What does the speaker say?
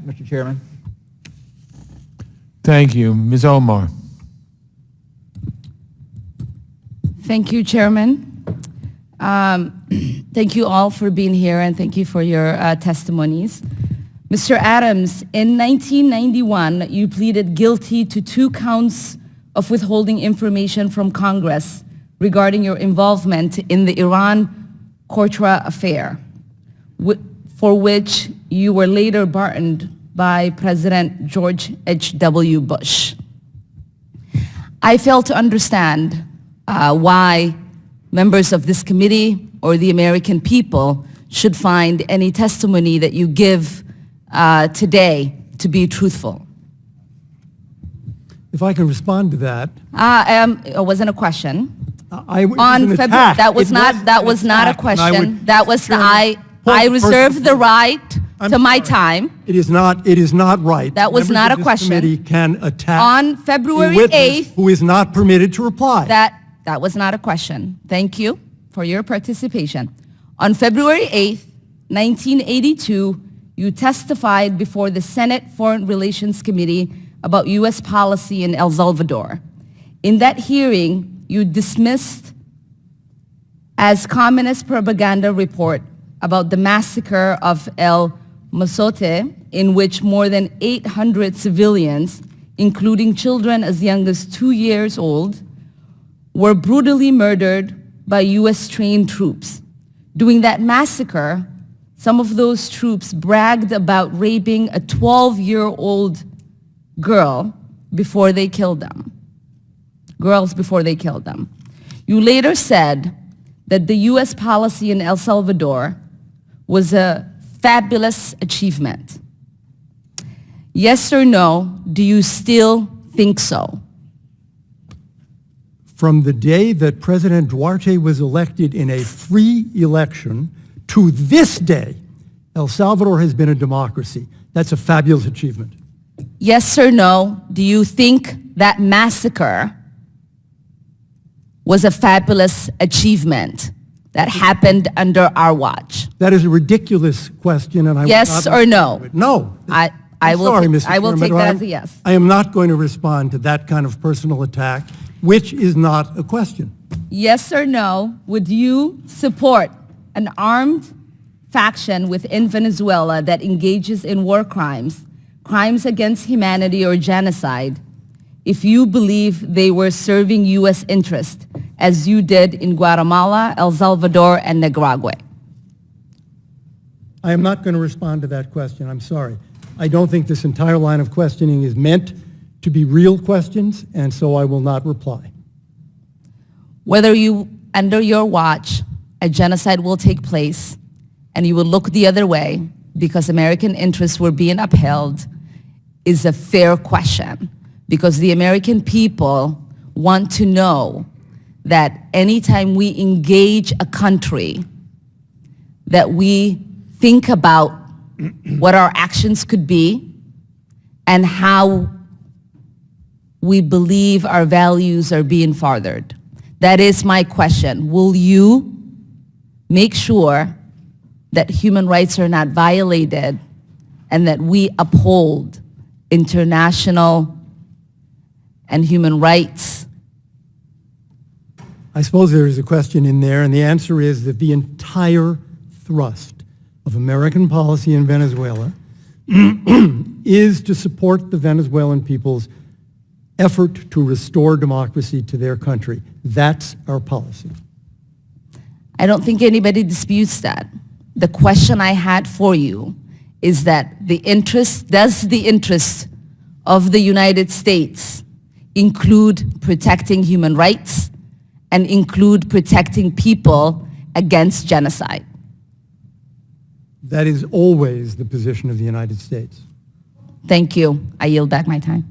Mr. Chairman. Thank you. Ms. Omar. Thank you, Chairman. Thank you all for being here, and thank you for your testimonies. Mr. Adams, in 1991, you pleaded guilty to 2 counts of withholding information from Congress regarding your involvement in the Iran-Contra affair, for which you were later pardoned by President George H.W. Bush. I fail to understand why members of this committee or the American people should find any testimony that you give today to be truthful. If I can respond to that. It wasn't a question. That was not a question. I reserve the right to my time. It is not right. That was not a question. Committee can attack on February a witness 8th, who is not permitted to reply. That was not a question. Thank you for your participation. On February 8th, 1982, you testified before the Senate Foreign Relations Committee about U.S. policy in El Salvador. In that hearing, you dismissed as communist propaganda report about the massacre of El Mozote, in which more than 800 civilians, including children as young as 2 years old, were brutally murdered by U.S. trained troops. During that massacre, some of those troops bragged about raping a 12-year-old girl before they killed them. Girls before they killed them. You later said that the U.S. policy in El Salvador was a fabulous achievement. Yes or no, do you still think so? From the day that President Duarte was elected in a free election to this day, El Salvador has been a democracy. That's a fabulous achievement. Yes or no, do you think that massacre was a fabulous achievement that happened under our watch? That is a ridiculous question, and I yes will not or no? No. I will take that as a yes. I am not going to respond to that kind of personal attack, which is not a question. Yes or no, would you support an armed faction within Venezuela that engages in war crimes, crimes against humanity or genocide, if you believe they were serving U.S. interest, as you did in Guatemala, El Salvador, and Nicaragua? I am not going to respond to that question. I'm sorry. I don't think this entire line of questioning is meant to be real questions, and so I will not reply. Whether under your watch, a genocide will take place, and you will look the other way because American interests were being upheld, is a fair question, because the American people want to know that anytime we engage a country, that we think about what our actions could be and how we believe our values are being furthered. That is my question. Will you make sure that human rights are not violated and that we uphold international and human rights? I suppose there is a question in there, and the answer is that the entire thrust of American policy in Venezuela is to support the Venezuelan people's effort to restore democracy to their country. That's our policy. I don't think anybody disputes that. The question I had for you is that does the interest of the United States include protecting human rights and include protecting people against genocide? That is always the position of the United States. Thank you. I yield back my time.